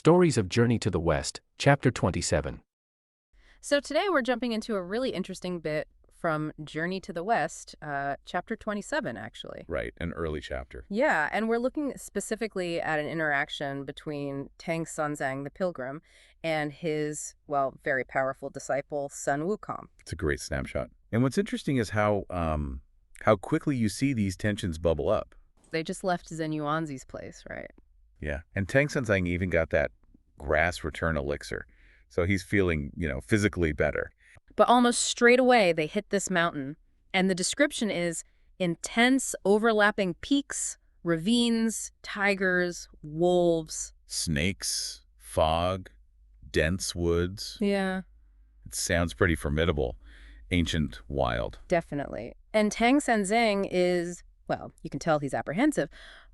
Stories of Journey to the West, Chapter 27. So today we're jumping into a really interesting bit from Journey to the West, chapter 27, actually. Right, an early chapter. Yeah, and we're looking specifically at an interaction between Tang Monk the pilgrim and his, well, very powerful disciple, Sun Wukong. It's a great snapshot. And what's interesting is how quickly you see these tensions bubble up. They just left Zhen Yuanzi's place, right? Yeah, and Tang Monk even got that grass return elixir. So he's feeling, physically better. But almost straight away, they hit this mountain, and the description is intense, overlapping peaks, ravines, tigers, wolves. Snakes, fog, dense woods. Yeah. It sounds pretty formidable. Ancient, wild. Definitely. And Tang Monk is, well, you can tell he's apprehensive,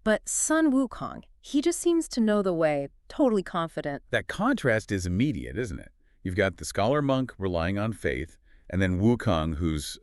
but Sun Wukong, he just seems to know the way, totally confident. That contrast is immediate, isn't it? You've got the scholar monk relying on faith, and then Wukong, who's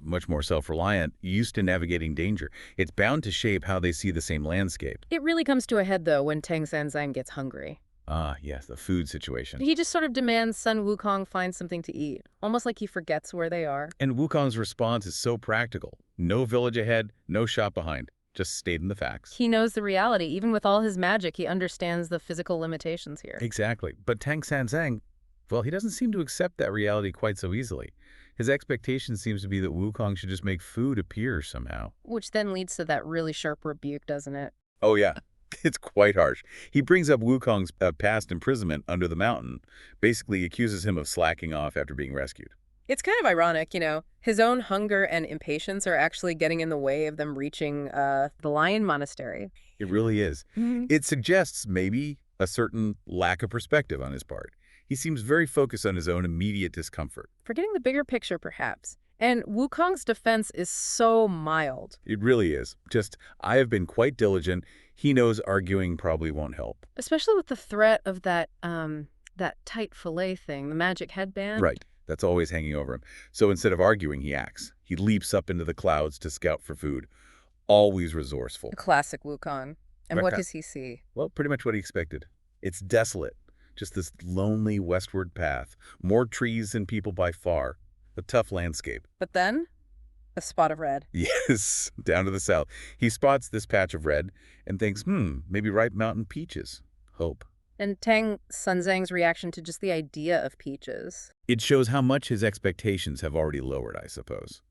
much more self-reliant, used to navigating danger. It's bound to shape how they see the same landscape. It really comes to a head, though, when Tang Monk gets hungry. Ah, yes, the food situation. He just sort of demands Sun Wukong find something to eat, almost like he forgets where they are. And Wukong's response is so practical. No village ahead, no shop behind. Just stating the facts. He knows the reality. Even with all his magic, he understands the physical limitations here. Exactly. But Tang Monk, well, he doesn't seem to accept that reality quite so easily. His expectation seems to be that Wukong should just make food appear somehow. Which then leads to that really sharp rebuke, doesn't it? Oh, yeah. It's quite harsh. He brings up Wukong's past imprisonment under the mountain, basically accuses him of slacking off after being rescued. It's kind of ironic, His own hunger and impatience are actually getting in the way of them reaching the Lion Monastery. It really is. It suggests maybe a certain lack of perspective on his part. He seems very focused on his own immediate discomfort. Forgetting the bigger picture, perhaps. And Wukong's defense is so mild. It really is. Just, I have been quite diligent. He knows arguing probably won't help. Especially with the threat of that tight fillet thing, the magic headband. Right. That's always hanging over him. So instead of arguing, he acts. He leaps up into the clouds to scout for food. Always resourceful. A classic Wukong. And what does he see? Well, pretty much what he expected. It's desolate. Just this lonely westward path. More trees than people by far. A tough landscape. But then, a spot of red. Yes, down to the south. He spots this patch of red and thinks, maybe ripe mountain peaches. Hope. And Tang Monk's reaction to just the idea of peaches. It shows how much his expectations have already lowered, I suppose.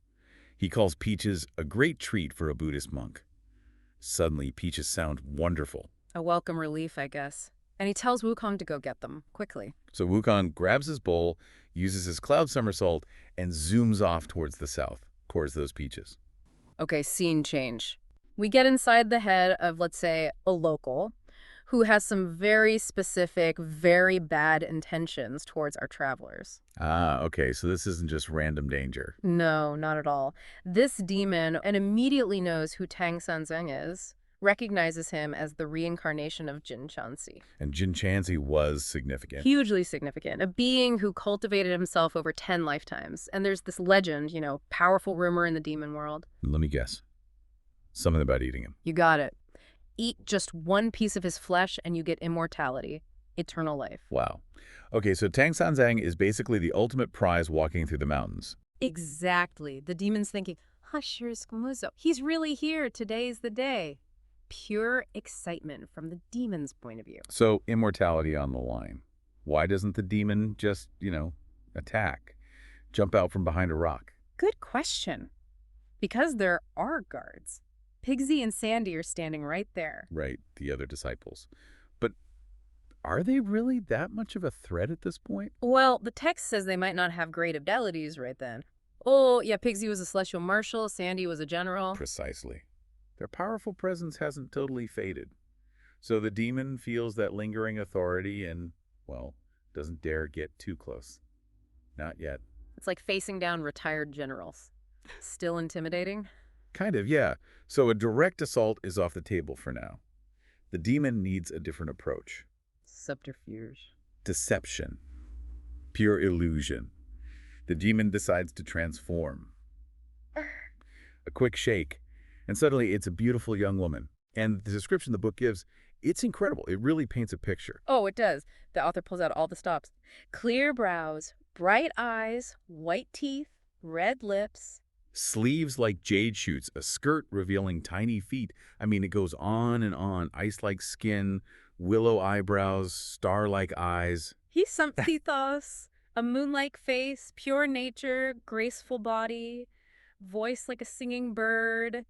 He calls peaches a great treat for a Buddhist monk. Suddenly, peaches sound wonderful. A welcome relief, I guess. And he tells Wukong to go get them, quickly. So Wukong grabs his bowl, uses his cloud somersault, and zooms off towards the south, towards those peaches. Okay, scene change. We get inside the head of, let's say, a local who has some very specific, very bad intentions towards our travelers. Ah, okay, so this isn't just random danger. No, not at all. This demon, and immediately knows who Tang Monk is, recognizes him as the reincarnation of Jin Chanzi. And Jin Chanzi was significant. Hugely significant. A being who cultivated himself over 10 lifetimes. And there's this legend, powerful rumor in the demon world. Let me guess. Something about eating him. You got it. Eat just one piece of his flesh and you get immortality, eternal life. Wow. Okay, so Tang Monk is basically the ultimate prize walking through the mountains. Exactly. The demon's thinking, he's really here. Today's the day. Pure excitement from the demon's point of view. So immortality on the line. Why doesn't the demon just, attack? Jump out from behind a rock? Good question. Because there are guards. Pigsy and Sandy are standing right there. Right, the other disciples. But are they really that much of a threat at this point? Well, the text says they might not have great abilities right then. Oh, yeah, Pigsy was a celestial marshal, Sandy was a general. Precisely. Their powerful presence hasn't totally faded. So the demon feels that lingering authority and, well, doesn't dare get too close. Not yet. It's like facing down retired generals. Still intimidating? Kind of, yeah. So a direct assault is off the table for now. The demon needs a different approach. Subterfuge. Deception. Pure illusion. The demon decides to transform. A quick shake, and suddenly it's a beautiful young woman. And the description the book gives, it's incredible. It really paints a picture. Oh, it does. The author pulls out all the stops. Clear brows, bright eyes, white teeth, red lips. Sleeves like jade shoots, a skirt revealing tiny feet. I mean, it goes on and on. Ice-like skin, willow eyebrows, star-like eyes. He's somethithos, a moon-like face, pure nature, graceful body, voice like a singing bird.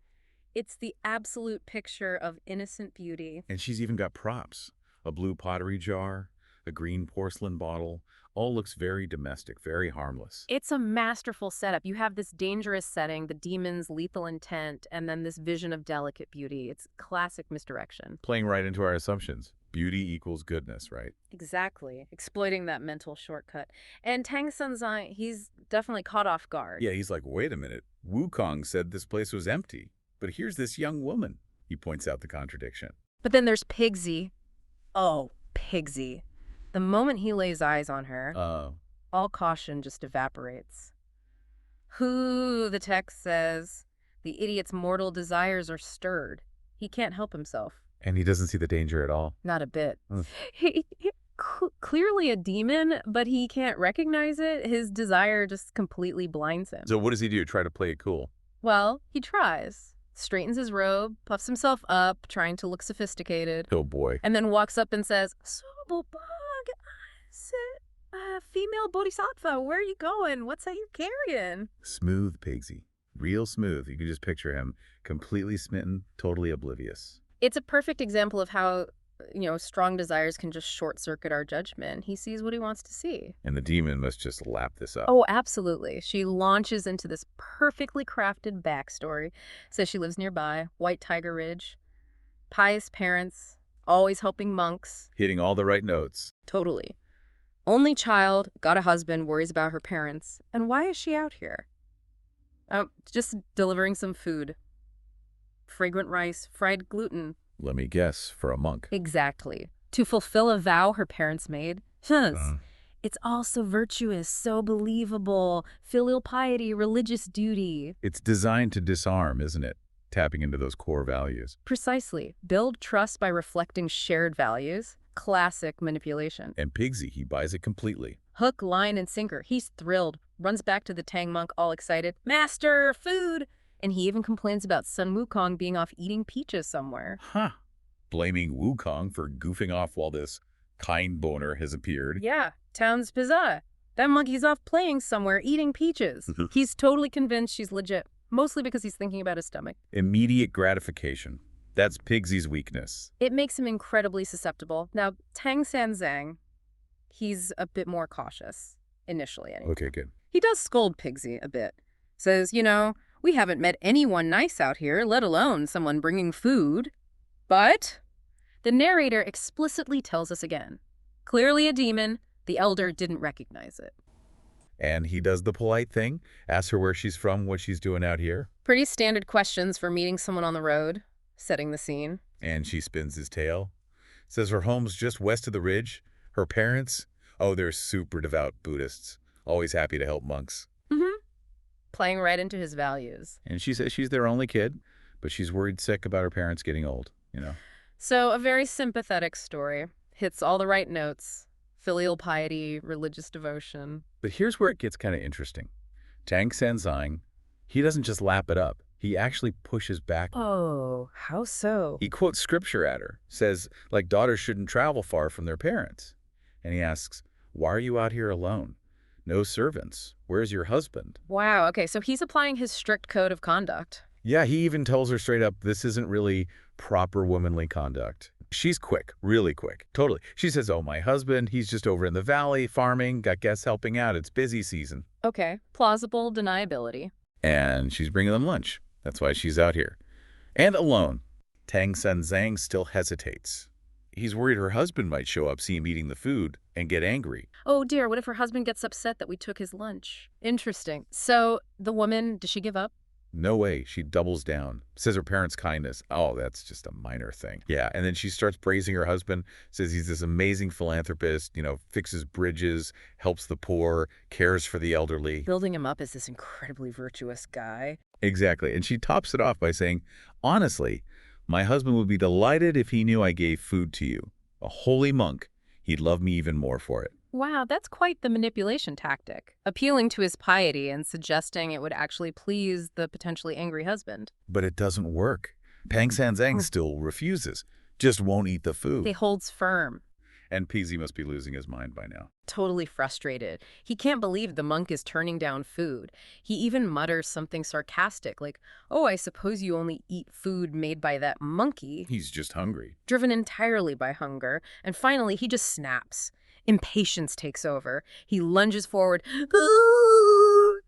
It's the absolute picture of innocent beauty. And she's even got props. A blue pottery jar, a green porcelain bottle. All looks very domestic, very harmless. It's a masterful setup. You have this dangerous setting, the demon's lethal intent, and then this vision of delicate beauty. It's classic misdirection. Playing right into our assumptions. Beauty equals goodness, right? Exactly. Exploiting that mental shortcut. And Tang Monk, he's definitely caught off guard. Yeah, he's like, wait a minute. Wukong said this place was empty. But here's this young woman. He points out the contradiction. But then there's Pigsy. Oh, Pigsy. The moment he lays eyes on her, all caution just evaporates. Who, the text says, the idiot's mortal desires are stirred. He can't help himself. And he doesn't see the danger at all. Not a bit. He clearly a demon, but he can't recognize it. His desire just completely blinds him. So what does he do? Try to play it cool? Well, he tries. Straightens his robe, puffs himself up, trying to look sophisticated. Oh, boy. And then walks up and says, female bodhisattva, where are you going? What's that you're carrying? Smooth Pigsy. Real smooth. You can just picture him completely smitten, totally oblivious. It's a perfect example of how, strong desires can just short-circuit our judgment. He sees what he wants to see. And the demon must just lap this up. Oh, absolutely. She launches into this perfectly crafted backstory. Says she lives nearby, White Tiger Ridge, pious parents, always helping monks. Hitting all the right notes. Totally. Only child, got a husband, worries about her parents. And why is she out here? Just delivering some food. Fragrant rice, fried gluten. Let me guess, for a monk. Exactly. To fulfill a vow her parents made. It's all so virtuous, so believable. Filial piety, religious duty. It's designed to disarm, isn't it? Tapping into those core values. Precisely. Build trust by reflecting shared values. Classic manipulation. And Pigsy, he buys it completely. Hook, line, and sinker. He's thrilled. Runs back to the Tang Monk all excited. Master, food! And he even complains about son Wukong being off eating peaches somewhere. Huh. Blaming Wukong for goofing off while this kind boner has appeared. Yeah, sounds bizarre. That monkey's off playing somewhere, eating peaches. He's totally convinced she's legit. Mostly because he's thinking about his stomach. Immediate gratification. That's Pigsy's weakness. It makes him incredibly susceptible. Now, Tang Monk, he's a bit more cautious, initially anyway. Okay, good. He does scold Pigsy a bit. Says, we haven't met anyone nice out here, let alone someone bringing food. But the narrator explicitly tells us again. Clearly a demon, the elder didn't recognize it. And he does the polite thing, asks her where she's from, what she's doing out here. Pretty standard questions for meeting someone on the road, setting the scene. And she spins his tale. Says her home's just west of the ridge. Her parents, they're super devout Buddhists. Always happy to help monks. Playing right into his values. And she says she's their only kid, but she's worried sick about her parents getting old, So a very sympathetic story. Hits all the right notes. Filial piety, religious devotion. But here's where it gets kind of interesting. Tang Monk, he doesn't just lap it up. He actually pushes back. Oh, how so? He quotes scripture at her. Says, daughters shouldn't travel far from their parents. And he asks, why are you out here alone? No servants. Where's your husband? Wow, okay, so he's applying his strict code of conduct. Yeah, he even tells her straight up, this isn't really proper womanly conduct. She's quick, really quick, totally. She says, my husband, he's just over in the valley, farming, got guests helping out, it's busy season. Okay, plausible deniability. And she's bringing them lunch. That's why she's out here. And alone. Tang Monk still hesitates. He's worried her husband might show up, see him eating the food, and get angry. Oh dear, what if her husband gets upset that we took his lunch? Interesting. So the woman, does she give up? No way. She doubles down. Says her parents' kindness. Oh, that's just a minor thing. Yeah, and then she starts praising her husband. Says he's this amazing philanthropist, fixes bridges, helps the poor, cares for the elderly. Building him up as this incredibly virtuous guy. Exactly. And she tops it off by saying, honestly, My husband would be delighted if he knew I gave food to you. A holy monk. He'd love me even more for it. Wow, that's quite the manipulation tactic, appealing to his piety and suggesting it would actually please the potentially angry husband. But it doesn't work. Tang Sanzang still refuses, just won't eat the food. He holds firm. And Pixie must be losing his mind by now. Totally frustrated. He can't believe the monk is turning down food. He even mutters something sarcastic like, "Oh, I suppose you only eat food made by that monkey." He's just hungry. Driven entirely by hunger. And finally, he just snaps. Impatience takes over. He lunges forward,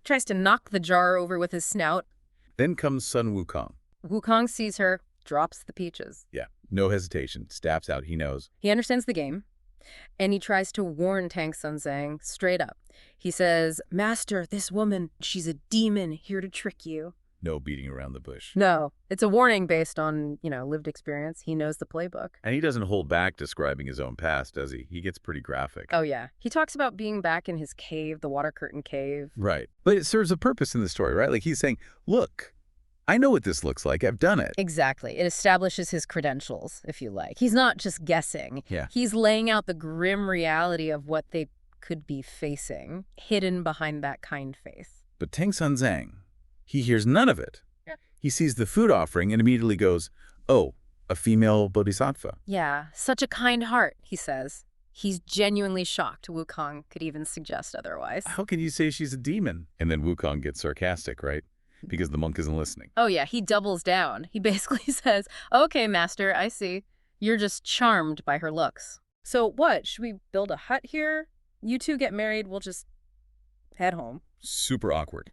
tries to knock the jar over with his snout. Then comes Sun Wukong. Wukong sees her, drops the peaches. Yeah, no hesitation. Stabs out, he knows. He understands the game, and he tries to warn Tang Sanzang straight up. He says, "Master, this woman, she's a demon here to trick you." No beating around the bush. No, it's a warning based on, lived experience. He knows the playbook. And he doesn't hold back describing his own past, does he? He gets pretty graphic. Oh, yeah. He talks about being back in his cave, the water curtain cave. Right. But it serves a purpose in the story, right? Like he's saying, look, I know what this looks like. I've done it. Exactly. It establishes his credentials, if you like. He's not just guessing. Yeah. He's laying out the grim reality of what they could be facing, hidden behind that kind face. But Tang Sanzang, he hears none of it. Yeah. He sees the food offering and immediately goes, oh, a female bodhisattva. Yeah, such a kind heart, he says. He's genuinely shocked Wukong could even suggest otherwise. How can you say she's a demon? And then Wukong gets sarcastic, right? Because the monk isn't listening. Oh yeah, he doubles down. He basically says, "Okay, master, I see. You're just charmed by her looks. So what, should we build a hut here? You two get married, we'll just head home." Super awkward.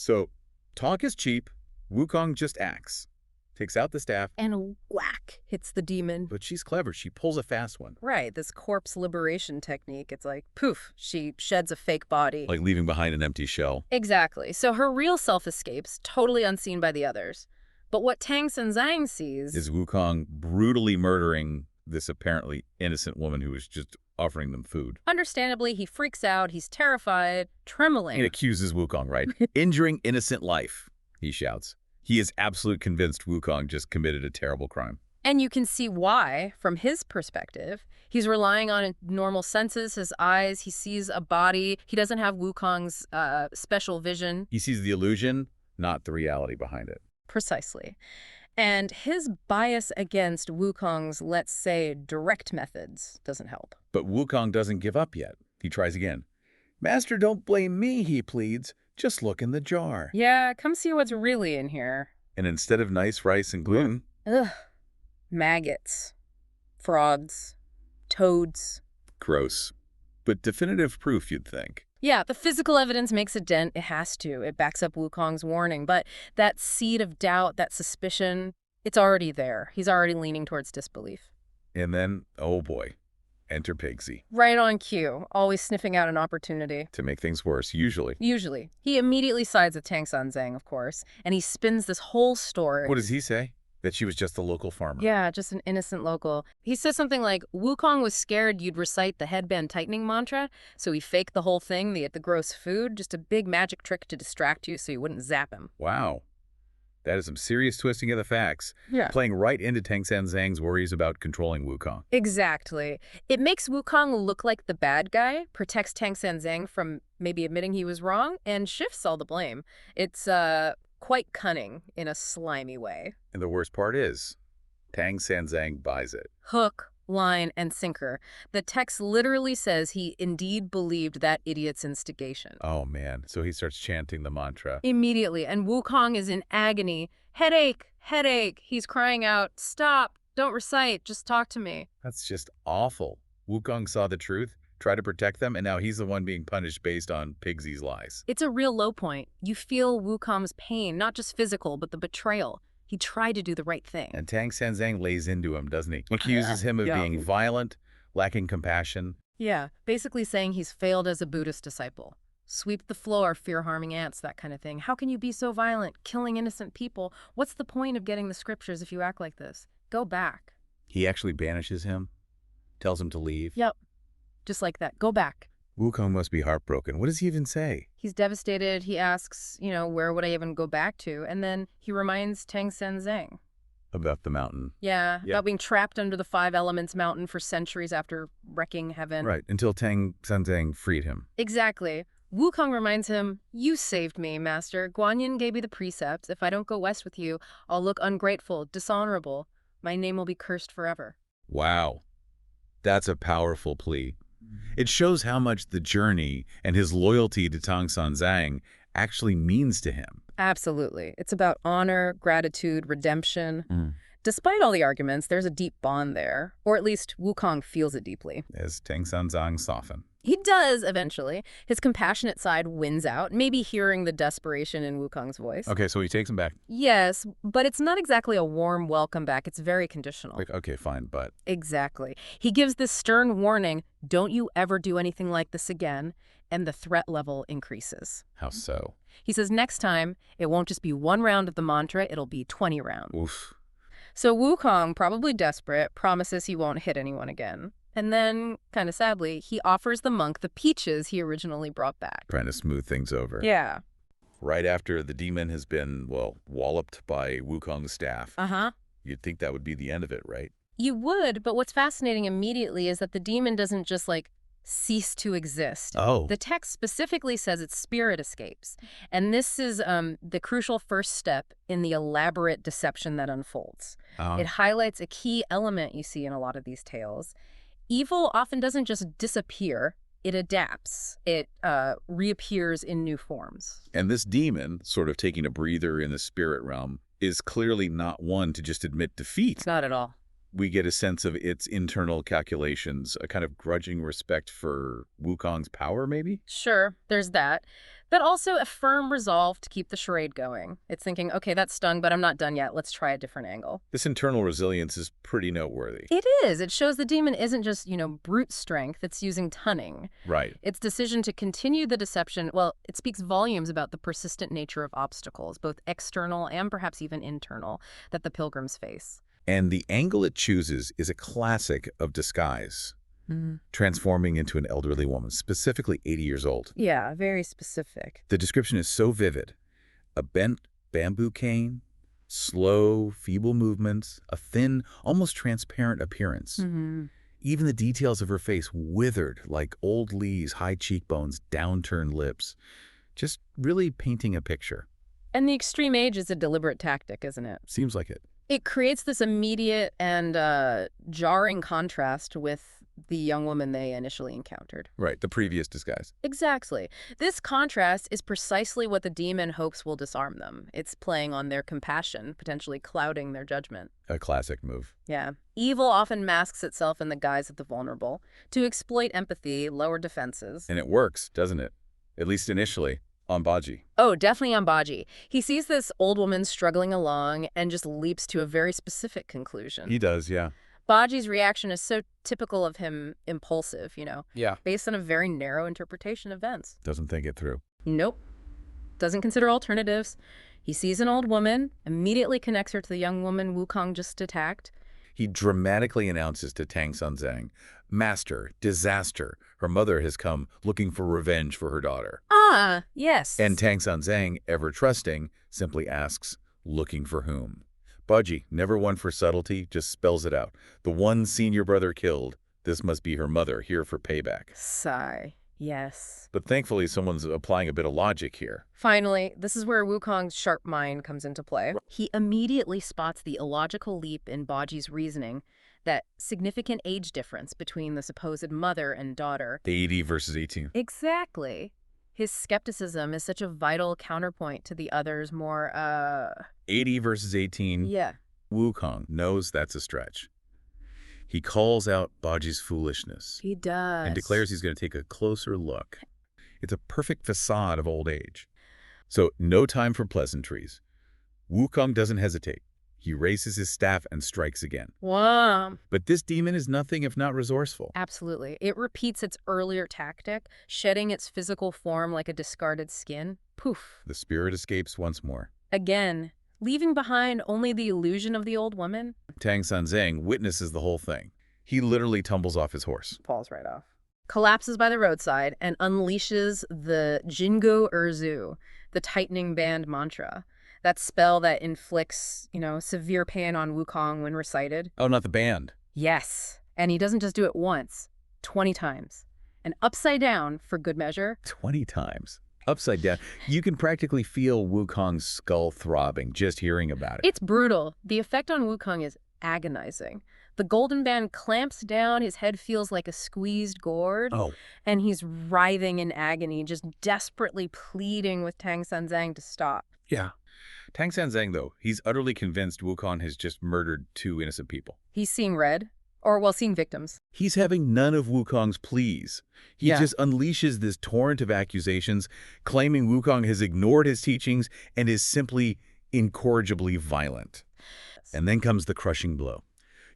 So, talk is cheap. Wukong just acts. Takes out the staff. And whack, hits the demon. But she's clever. She pulls a fast one. Right, this corpse liberation technique. It's like, poof, she sheds a fake body. Like leaving behind an empty shell. Exactly. So her real self escapes, totally unseen by the others. But what Tang Sanzang sees is Wukong brutally murdering this apparently innocent woman who was just offering them food. Understandably, he freaks out. He's terrified, trembling. He accuses Wukong, right? Injuring innocent life, he shouts. He is absolutely convinced Wukong just committed a terrible crime. And you can see why, from his perspective. He's relying on normal senses, his eyes. He sees a body. He doesn't have Wukong's special vision. He sees the illusion, not the reality behind it. Precisely. And his bias against Wukong's, let's say, direct methods doesn't help. But Wukong doesn't give up yet. He tries again. Master, don't blame me, he pleads. Just look in the jar. Yeah, come see what's really in here. And instead of nice rice and gluten... Ugh. Maggots. Frogs. Toads. Gross. But definitive proof, you'd think. Yeah, the physical evidence makes a dent. It has to. It backs up Wukong's warning. But that seed of doubt, that suspicion, it's already there. He's already leaning towards disbelief. And then, oh boy, enter Pixie. Right on cue, always sniffing out an opportunity. To make things worse, usually. Usually. He immediately sides with Tang Sanzang, of course, and he spins this whole story. What does he say? That she was just a local farmer. Yeah, just an innocent local. He says something like, Wukong was scared you'd recite the headband tightening mantra, so he faked the whole thing, the gross food, just a big magic trick to distract you so you wouldn't zap him. Wow. That is some serious twisting of the facts. Yeah. Playing right into Tang Sanzang's worries about controlling Wukong. Exactly. It makes Wukong look like the bad guy, protects Tang Sanzang from maybe admitting he was wrong, and shifts all the blame. It's, quite cunning in a slimy way. And the worst part is, Tang Sanzang buys it. Hook, line, and sinker. The text literally says he indeed believed that idiot's instigation. Oh man, so he starts chanting the mantra. Immediately, and Wukong is in agony. Headache, headache. He's crying out, stop, don't recite, just talk to me. That's just awful. Wukong saw the truth, tried to protect them, and now he's the one being punished based on Pixie's lies. It's a real low point. You feel Wukong's pain, not just physical, but the betrayal. He tried to do the right thing. And Tang Sanzang lays into him, doesn't he? Accuses him of being violent, lacking compassion. Yeah, basically saying he's failed as a Buddhist disciple. Sweep the floor, fear-harming ants, that kind of thing. How can you be so violent, killing innocent people? What's the point of getting the scriptures if you act like this? Go back. He actually banishes him, tells him to leave. Yep. Just like that. Go back. Wukong must be heartbroken. What does he even say? He's devastated. He asks, where would I even go back to? And then he reminds Tang Sanzang. About the mountain. Yeah, about being trapped under the five elements mountain for centuries after wrecking heaven. Right, until Tang Monk freed him. Exactly. Wukong reminds him, "You saved me, master. Guanyin gave me the precepts. If I don't go west with you, I'll look ungrateful, dishonorable. My name will be cursed forever." Wow. That's a powerful plea. It shows how much the journey and his loyalty to Tang Monk actually means to him. Absolutely. It's about honor, gratitude, redemption. Despite all the arguments, there's a deep bond there. Or at least Wukong feels it deeply. As Tang Monk soften. He does, eventually. His compassionate side wins out, maybe hearing the desperation in Wukong's voice. Okay, so he takes him back. Yes, but it's not exactly a warm welcome back. It's very conditional. Like, okay, fine, but... Exactly. He gives this stern warning, "Don't you ever do anything like this again," and the threat level increases. How so? He says next time, it won't just be one round of the mantra, it'll be 20 rounds. Oof. So Wukong, probably desperate, promises he won't hit anyone again. And then, kind of sadly, he offers the monk the peaches he originally brought back. Trying to smooth things over. Yeah. Right after the demon has been, well, walloped by Wukong's staff. Uh-huh. You'd think that would be the end of it, right? You would, but what's fascinating immediately is that the demon doesn't just, cease to exist. Oh. The text specifically says its spirit escapes. And this is the crucial first step in the elaborate deception that unfolds. It highlights a key element you see in a lot of these tales. Evil often doesn't just disappear, it adapts. It reappears in new forms. And this demon, sort of taking a breather in the spirit realm, is clearly not one to just admit defeat. It's not at all. We get a sense of its internal calculations, a kind of grudging respect for Wukong's power, maybe? Sure, there's that. But also a firm resolve to keep the charade going. It's thinking, okay, that stung, but I'm not done yet. Let's try a different angle. This internal resilience is pretty noteworthy. It is. It shows the demon isn't just, brute strength. It's using cunning. Right. Its decision to continue the deception, well, it speaks volumes about the persistent nature of obstacles, both external and perhaps even internal, that the pilgrims face. And the angle it chooses is a classic of disguise. Transforming into an elderly woman, specifically 80 years old. Yeah, very specific. The description is so vivid. A bent bamboo cane, slow, feeble movements, a thin, almost transparent appearance. Even the details of her face withered like old leaves, high cheekbones, downturned lips. Just really painting a picture. And the extreme age is a deliberate tactic, isn't it? Seems like it. It creates this immediate and jarring contrast with the young woman they initially encountered. Right, the previous disguise. Exactly. This contrast is precisely what the demon hopes will disarm them. It's playing on their compassion, potentially clouding their judgment. A classic move. Yeah. Evil often masks itself in the guise of the vulnerable to exploit empathy, lower defenses. And it works, doesn't it? At least initially. On Baji. Oh, definitely on Baji. He sees this old woman struggling along and just leaps to a very specific conclusion. He does, yeah. Baji's reaction is so typical of him, impulsive, Yeah. based on a very narrow interpretation of events. Doesn't think it through. Nope. Doesn't consider alternatives. He sees an old woman, immediately connects her to the young woman Wukong just attacked. He dramatically announces to Tang Monk, "Master, disaster. Her mother has come looking for revenge for her daughter." Ah, yes. And Tang Monk, ever trusting, simply asks, "Looking for whom?" Baji, never one for subtlety, just spells it out. The one senior brother killed. This must be her mother, here for payback. Sigh. Yes. But thankfully, someone's applying a bit of logic here. Finally, this is where Wukong's sharp mind comes into play. He immediately spots the illogical leap in Baji's reasoning, that significant age difference between the supposed mother and daughter. 80 versus 18. Exactly. His skepticism is such a vital counterpoint to the other's more, 80 versus 18. Yeah. Wukong knows that's a stretch. He calls out Baji's foolishness. He does. And declares he's going to take a closer look. It's a perfect facade of old age. So no time for pleasantries. Wukong doesn't hesitate. He raises his staff and strikes again. Wow. But this demon is nothing if not resourceful. Absolutely. It repeats its earlier tactic, shedding its physical form like a discarded skin. Poof. The spirit escapes once more. Again, leaving behind only the illusion of the old woman. Tang Monk witnesses the whole thing. He literally tumbles off his horse. Falls right off. Collapses by the roadside and unleashes the Jingo Erzu, the tightening band mantra. That spell that inflicts, severe pain on Wukong when recited. Oh, not the band. Yes. And he doesn't just do it once, 20 times. And upside down for good measure. 20 times. Upside down. You can practically feel Wukong's skull throbbing just hearing about it. It's brutal. The effect on Wukong is agonizing. The golden band clamps down, his head feels like a squeezed gourd, and he's writhing in agony, just desperately pleading with Tang Monk to stop. Yeah. Tang Monk, though, he's utterly convinced Wukong has just murdered 2 innocent people. He's seeing red. Or, well, seeing victims. He's having none of Wukong's pleas. He just unleashes this torrent of accusations, claiming Wukong has ignored his teachings and is simply incorrigibly violent. And then comes the crushing blow.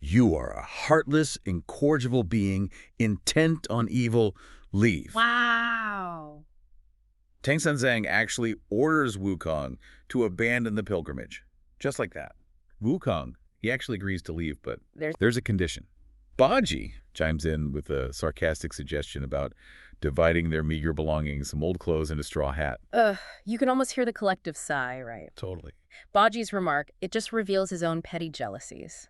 You are a heartless, incorrigible being, intent on evil. Leave. Wow. Tang Monk actually orders Wukong to abandon the pilgrimage. Just like that. Wukong, he actually agrees to leave, but there's a condition. Baji chimes in with a sarcastic suggestion about dividing their meager belongings, some old clothes and a straw hat. You can almost hear the collective sigh, right? Totally. Baji's remark, it just reveals his own petty jealousies.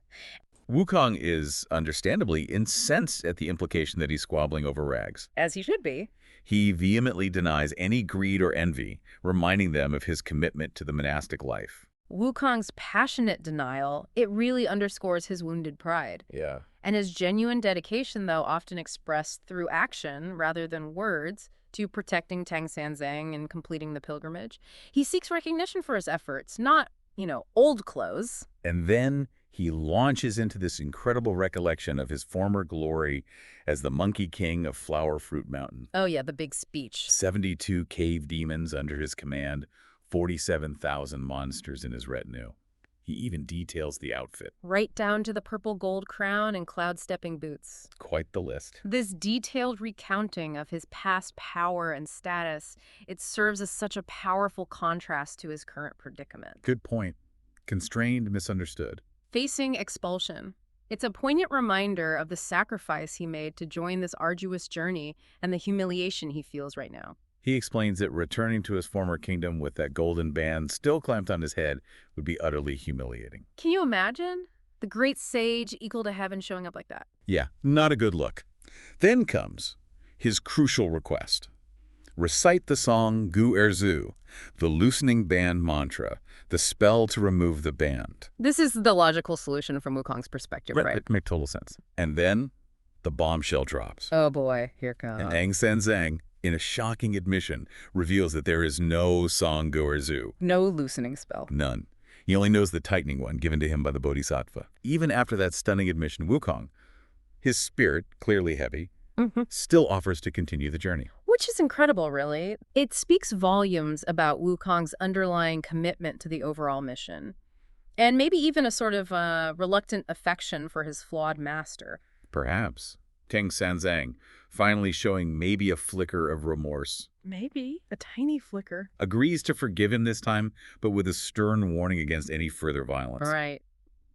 Wukong is understandably incensed at the implication that he's squabbling over rags. As he should be. He vehemently denies any greed or envy, reminding them of his commitment to the monastic life. Wukong's passionate denial, it really underscores his wounded pride. Yeah. And his genuine dedication, though, often expressed through action rather than words to protecting Tang Monk and completing the pilgrimage. He seeks recognition for his efforts, not, old clothes. And then he launches into this incredible recollection of his former glory as the Monkey King of Flower Fruit Mountain. Oh, yeah, the big speech. 72 cave demons under his command, 47,000 monsters in his retinue. He even details the outfit. Right down to the purple gold crown and cloud-stepping boots. Quite the list. This detailed recounting of his past power and status, it serves as such a powerful contrast to his current predicament. Good point. Constrained, misunderstood. Facing expulsion. It's a poignant reminder of the sacrifice he made to join this arduous journey and the humiliation he feels right now. He explains that returning to his former kingdom with that golden band still clamped on his head would be utterly humiliating. Can you imagine? The great sage equal to heaven showing up like that. Yeah, not a good look. Then comes his crucial request. Recite the song Gu Erzu, the loosening band mantra, the spell to remove the band. This is the logical solution from Wukong's perspective, right? It makes total sense. And then the bombshell drops. Oh boy, here comes. And Tang Monk, in a shocking admission, reveals that there is no song Gu Erzu. No loosening spell. None. He only knows the tightening one given to him by the Bodhisattva. Even after that stunning admission, Wukong, his spirit, clearly heavy, still offers to continue the journey. Which is incredible, really. It speaks volumes about Wukong's underlying commitment to the overall mission. And maybe even a sort of reluctant affection for his flawed master. Perhaps. Tang Monk, finally showing maybe a flicker of remorse. Maybe. A tiny flicker. Agrees to forgive him this time, but with a stern warning against any further violence. Right.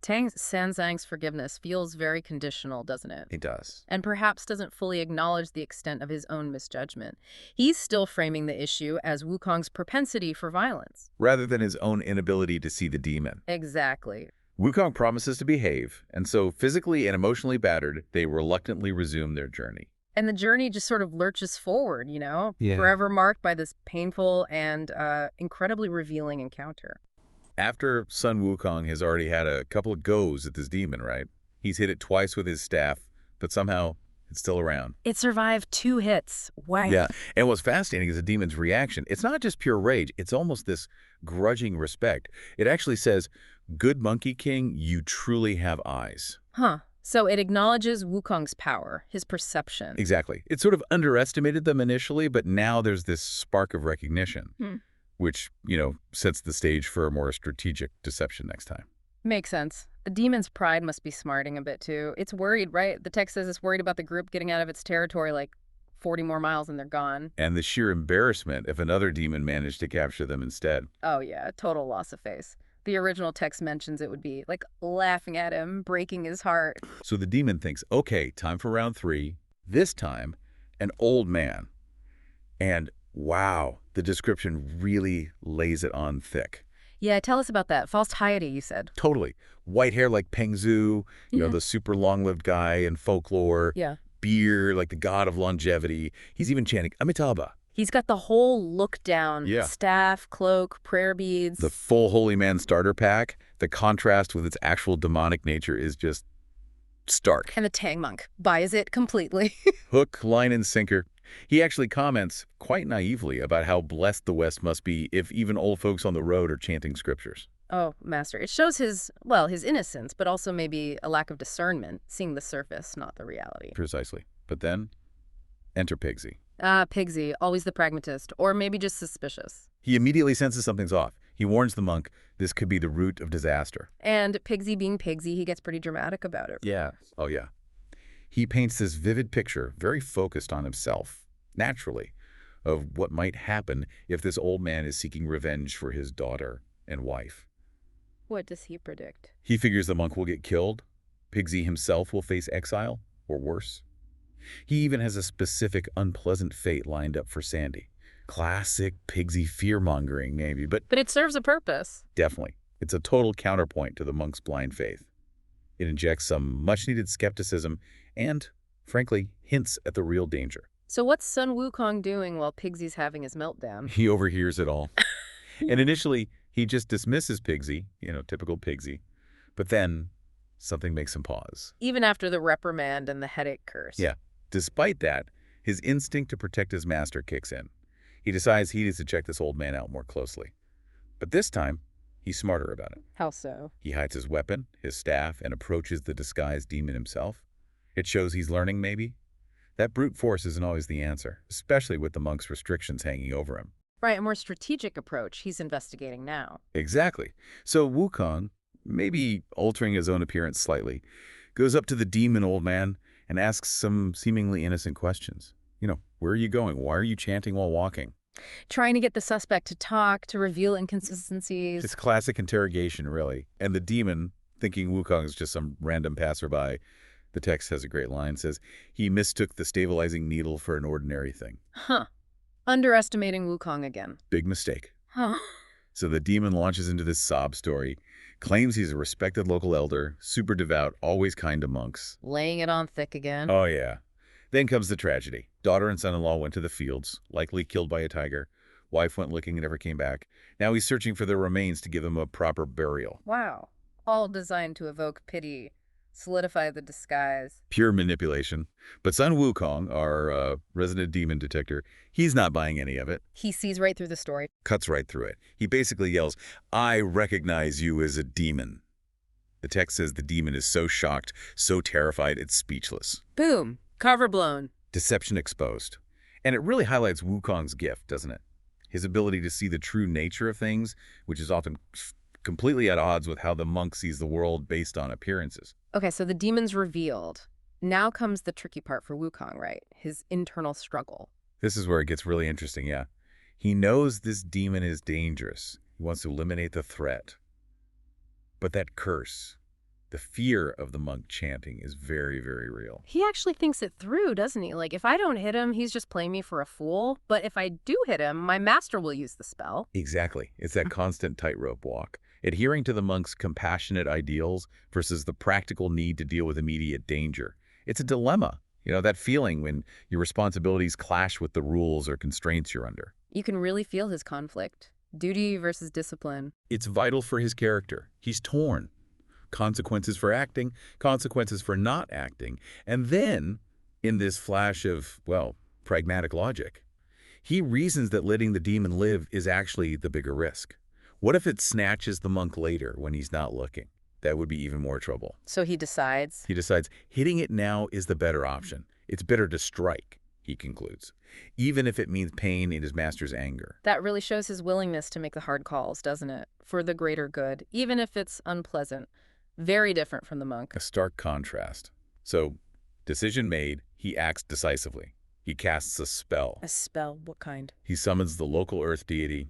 Tang Monk's forgiveness feels very conditional, doesn't it? It does. And perhaps doesn't fully acknowledge the extent of his own misjudgment. He's still framing the issue as Wukong's propensity for violence. Rather than his own inability to see the demon. Exactly. Wukong promises to behave, and so physically and emotionally battered, they reluctantly resume their journey. And the journey just sort of lurches forward, Yeah. forever marked by this painful and incredibly revealing encounter. After Sun Wukong has already had a couple of goes at this demon, right? He's hit it twice with his staff, but somehow it's still around. It survived 2 hits. Wow. Yeah, and what's fascinating is the demon's reaction. It's not just pure rage, it's almost this grudging respect. It actually says, "Good Monkey King, you truly have eyes." Huh. So it acknowledges Wukong's power, his perception. Exactly. It sort of underestimated them initially, but now there's this spark of recognition, which, sets the stage for a more strategic deception next time. Makes sense. The demon's pride must be smarting a bit, too. It's worried, right? The text says it's worried about the group getting out of its territory like 40 more miles and they're gone. And the sheer embarrassment if another demon managed to capture them instead. Oh, yeah. Total loss of face. The original text mentions it would be like laughing at him, breaking his heart. So the demon thinks, okay, time for round 3. This time, an old man. And wow, the description really lays it on thick. Yeah, tell us about that. False piety, you said. Totally. White hair like Pengzu, the super long-lived guy in folklore. Yeah. Beer like the god of longevity. He's even chanting Amitabha. He's got the whole look down. Yeah. Staff, cloak, prayer beads. The full holy man starter pack. The contrast with its actual demonic nature is just stark. And the Tang Monk buys it completely. Hook, line, and sinker. He actually comments, quite naively, about how blessed the West must be if even old folks on the road are chanting scriptures. Oh, master. It shows his innocence, but also maybe a lack of discernment, seeing the surface, not the reality. Precisely. But then, enter Pigsy. Pigsy, always the pragmatist, or maybe just suspicious. He immediately senses something's off. He warns the monk this could be the root of disaster. And Pigsy being Pigsy, he gets pretty dramatic about it. Yeah. Oh, yeah. He paints this vivid picture, very focused on himself, naturally, of what might happen if this old man is seeking revenge for his daughter and wife. What does he predict? He figures the monk will get killed. Pigsy himself will face exile, or worse. He even has a specific unpleasant fate lined up for Sandy. Classic Pigsy fear-mongering, maybe, but it serves a purpose. definitely. It's a total counterpoint to the monk's blind faith. It injects some much-needed skepticism and, frankly, hints at the real danger. So what's Sun Wukong doing while Pigsy's having his meltdown? He overhears it all. And initially, he just dismisses Pigsy, typical Pigsy. But then, something makes him pause. Even after the reprimand and the headache curse. Yeah. Despite that, his instinct to protect his master kicks in. He decides he needs to check this old man out more closely. But this time, he's smarter about it. How so? He hides his weapon, his staff, and approaches the disguised demon himself. It shows he's learning, maybe. That brute force isn't always the answer, especially with the monk's restrictions hanging over him. Right, a more strategic approach he's investigating now. Exactly. So Wukong, maybe altering his own appearance slightly, goes up to the demon old man and asks some seemingly innocent questions. Where are you going? Why are you chanting while walking? Trying to get the suspect to talk, to reveal inconsistencies. It's classic interrogation, really. And the demon, thinking Wukong is just some random passerby, the text has a great line, says, he mistook the stabilizing needle for an ordinary thing. Huh. Underestimating Wukong again. Big mistake. Huh. So the demon launches into this sob story, claims he's a respected local elder, super devout, always kind to monks. Laying it on thick again. Oh, yeah. Then comes the tragedy. Daughter and son-in-law went to the fields, likely killed by a tiger. Wife went looking and never came back. Now he's searching for their remains to give them a proper burial. Wow. All designed to evoke pity, solidify the disguise. Pure manipulation. But Sun Wukong, our resident demon detector, he's not buying any of it. He sees right through the story. Cuts right through it. He basically yells, I recognize you as a demon. The text says the demon is so shocked, so terrified, it's speechless. Boom. Cover blown. Deception exposed. And it really highlights Wukong's gift, doesn't it? His ability to see the true nature of things, which is often completely at odds with how the monk sees the world based on appearances. Okay, so the demon's revealed. Now comes the tricky part for Wukong, right? His internal struggle. This is where it gets really interesting, yeah. He knows this demon is dangerous. He wants to eliminate the threat. But that curse, the fear of the monk chanting, is very, very real. He actually thinks it through, doesn't he? Like, if I don't hit him, he's just playing me for a fool. But if I do hit him, my master will use the spell. Exactly. It's that constant tightrope walk. Adhering to the monk's compassionate ideals versus the practical need to deal with immediate danger. It's a dilemma. That feeling when your responsibilities clash with the rules or constraints you're under. You can really feel his conflict. Duty versus discipline. It's vital for his character. He's torn. Consequences for acting, consequences for not acting. And then, in this flash of, pragmatic logic, he reasons that letting the demon live is actually the bigger risk. What if it snatches the monk later when he's not looking? That would be even more trouble. So he decides? He decides hitting it now is the better option. It's better to strike, he concludes, even if it means pain in his master's anger. That really shows his willingness to make the hard calls, doesn't it? For the greater good, even if it's unpleasant. Very different from the monk. A stark contrast. So, decision made, he acts decisively. He casts a spell. A spell? What kind? He summons the local earth deity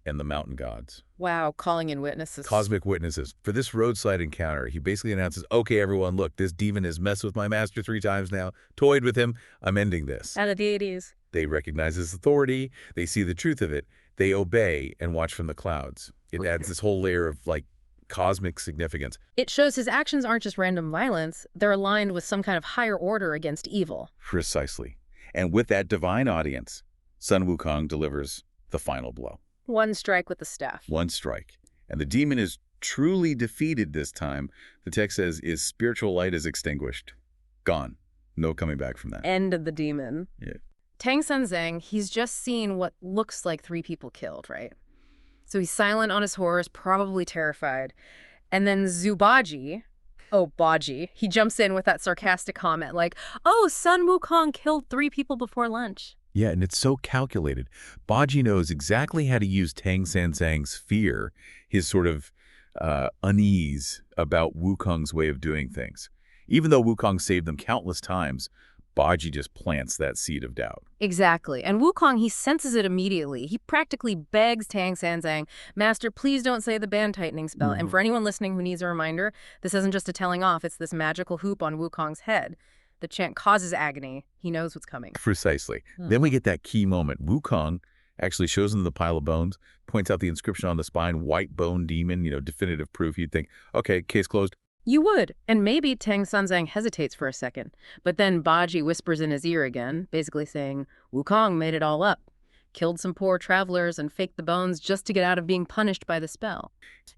and the mountain gods. Wow, calling in witnesses. Cosmic witnesses. For this roadside encounter, he basically announces, okay, everyone, look, this demon has messed with my master 3 times now, toyed with him, I'm ending this. And the deities. They recognize his authority, they see the truth of it, they obey and watch from the clouds. It adds this whole layer of, like, cosmic significance. It shows his actions aren't just random violence, they're aligned with some kind of higher order against evil. Precisely. And with that divine audience, Sun Wukong delivers the final blow. One strike with the staff. One strike. And the demon is truly defeated this time. The text says, his spiritual light is extinguished. Gone. No coming back from that. End of the demon. Yeah. Tang Monk, he's just seen what looks like 3 people killed, right? So he's silent on his horse, probably terrified. And then Baji, he jumps in with that sarcastic comment like, oh, Sun Wukong killed 3 people before lunch. Yeah, and it's so calculated. Baji knows exactly how to use Tang Monk's fear, his sort of unease about Wukong's way of doing things. Even though Wukong saved them countless times, Baji just plants that seed of doubt. Exactly. And Wukong, he senses it immediately. He practically begs Tang Monk, Master, please don't say the band tightening spell. And for anyone listening who needs a reminder, this isn't just a telling off, it's this magical hoop on Wukong's head. The chant causes agony. He knows what's coming. Precisely. Then we get that key moment. Wukong actually shows them the pile of bones, points out the inscription on the spine, white bone demon, definitive proof. You'd think, okay, case closed. You would. And maybe Tang Monk hesitates for a second. But then Baji whispers in his ear again, basically saying, Wukong made it all up. Killed some poor travelers and faked the bones just to get out of being punished by the spell.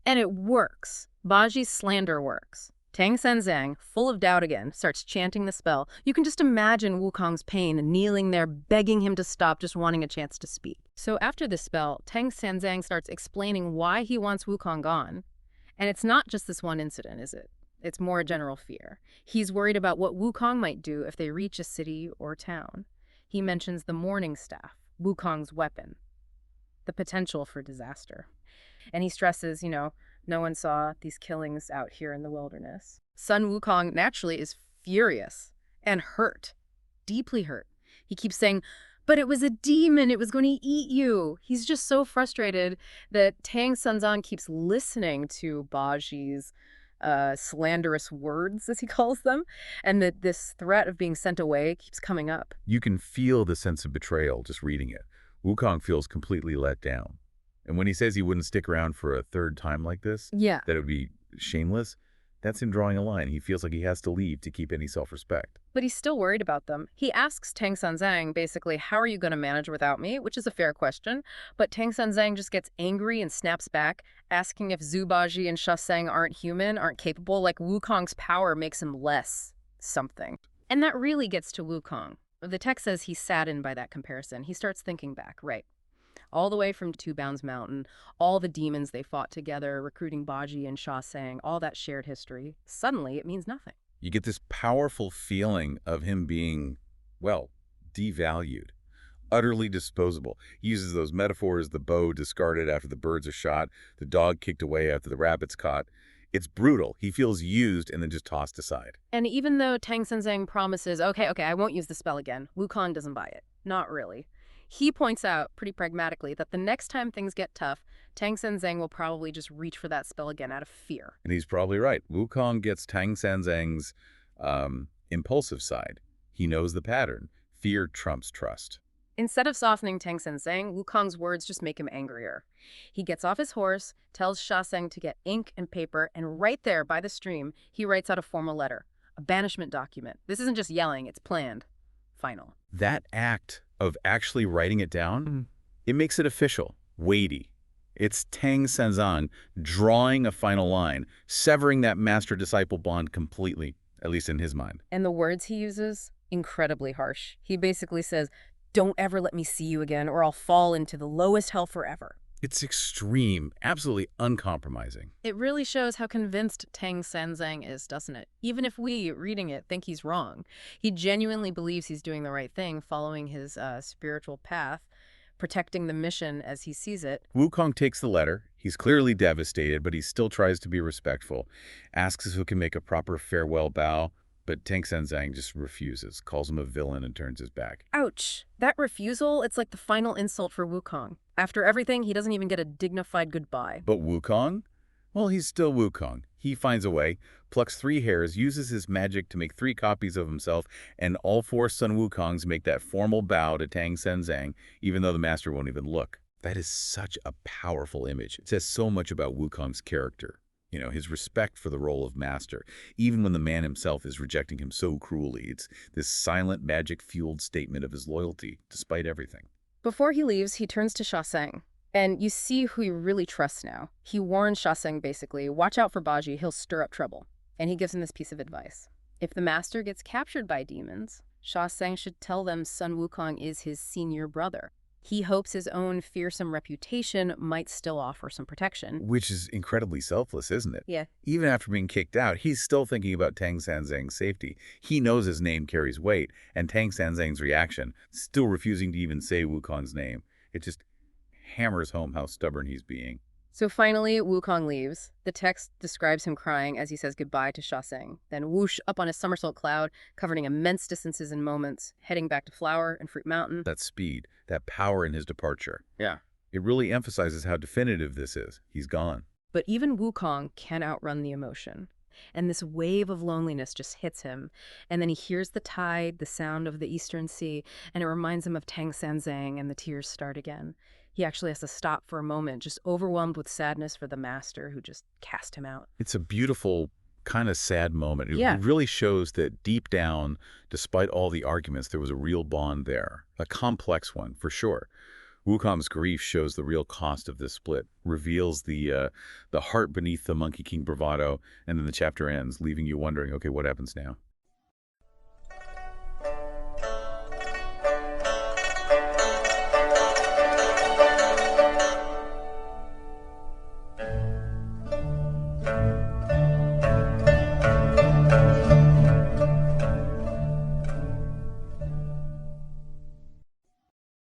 And it works. Baji's slander works. Tang Monk, full of doubt again, starts chanting the spell. You can just imagine Wukong's pain, kneeling there, begging him to stop, just wanting a chance to speak. So after the spell, Tang Monk starts explaining why he wants Wukong gone. And it's not just this one incident, is it? It's more a general fear. He's worried about what Wukong might do if they reach a city or town. He mentions the morning staff, Wukong's weapon, the potential for disaster. And he stresses, no one saw these killings out here in the wilderness. Sun Wukong naturally is furious and hurt, deeply hurt. He keeps saying, but it was a demon, it was going to eat you. He's just so frustrated that Tang Monk keeps listening to Baji's slanderous words, as he calls them, and that this threat of being sent away keeps coming up. You can feel the sense of betrayal just reading it. Wukong feels completely let down. And when he says he wouldn't stick around for a third time like this, that it would be shameless, that's him drawing a line. He feels like he has to leave to keep any self-respect. But he's still worried about them. He asks Tang Monk basically, how are you going to manage without me? Which is a fair question. But Tang Monk just gets angry and snaps back, asking if Baji and Shaseng aren't human, aren't capable, like Wukong's power makes him less something. And that really gets to Wukong. The text says he's saddened by that comparison. He starts thinking back, right? All the way from Two Bounds Mountain, all the demons they fought together, recruiting Baji and Shaseng, all that shared history. Suddenly, it means nothing. You get this powerful feeling of him being, well, devalued, utterly disposable. He uses those metaphors, the bow discarded after the birds are shot, the dog kicked away after the rabbit's caught. It's brutal. He feels used and then just tossed aside. And even though Tang Monk promises, okay, I won't use the spell again, Wukong doesn't buy it. Not really. He points out, pretty pragmatically, that the next time things get tough, Tang Monk will probably just reach for that spell again out of fear. And he's probably right. Wukong gets Tang Monk's impulsive side. He knows the pattern. Fear trumps trust. Instead of softening Tang Monk, Wukong's words just make him angrier. He gets off his horse, tells Shaseng to get ink and paper, and right there by the stream, he writes out a formal letter, a banishment document. This isn't just yelling, it's planned. Final. That act of actually writing it down, it makes it official, weighty. It's Tang Monk drawing a final line, severing that master-disciple bond completely, at least in his mind. And the words he uses, incredibly harsh. He basically says, don't ever let me see you again or I'll fall into the lowest hell forever. It's extreme, absolutely uncompromising. It really shows how convinced Tang Monk is, doesn't it? Even if we, reading it, think he's wrong. He genuinely believes he's doing the right thing, following his spiritual path, protecting the mission as he sees it. Wukong takes the letter. He's clearly devastated, but he still tries to be respectful, asks if he can make a proper farewell bow, but Tang Monk just refuses, calls him a villain, and turns his back. Ouch. That refusal, it's like the final insult for Wukong. After everything, he doesn't even get a dignified goodbye. But Wukong? Well, he's still Wukong. He finds a way, plucks 3 hairs, uses his magic to make 3 copies of himself, and all 4 Sun Wukongs make that formal bow to Tang Monk, even though the master won't even look. That is such a powerful image. It says so much about Wukong's character. You know, his respect for the role of master, even when the man himself is rejecting him so cruelly. It's this silent, magic-fueled statement of his loyalty, despite everything. Before he leaves, he turns to Shaseng. And you see who he really trusts now. He warns Shaseng, basically, watch out for Baji, he'll stir up trouble. And he gives him this piece of advice. If the master gets captured by demons, Shaseng should tell them Sun Wukong is his senior brother. He hopes his own fearsome reputation might still offer some protection. Which is incredibly selfless, isn't it? Yeah. Even after being kicked out, he's still thinking about Tang Sanzang's safety. He knows his name carries weight, and Tang Sanzang's reaction, still refusing to even say Wukong's name, it just hammers home how stubborn he's being. So finally, Wukong leaves. The text describes him crying as he says goodbye to Shaseng, then whoosh up on a somersault cloud, covering immense distances in moments, heading back to Flower and Fruit Mountain. That speed, that power in his departure. Yeah. It really emphasizes how definitive this is. He's gone. But even Wukong can't outrun the emotion. And this wave of loneliness just hits him. And then he hears the tide, the sound of the Eastern Sea, and it reminds him of Tang Sanzang, and the tears start again. He actually has to stop for a moment, just overwhelmed with sadness for the master who just cast him out. It's a beautiful, kind of sad moment. Yeah. It really shows that deep down, despite all the arguments, there was a real bond there. A complex one, for sure. Wukong's grief shows the real cost of this split, reveals the heart beneath the Monkey King bravado, and then the chapter ends, leaving you wondering, okay, what happens now?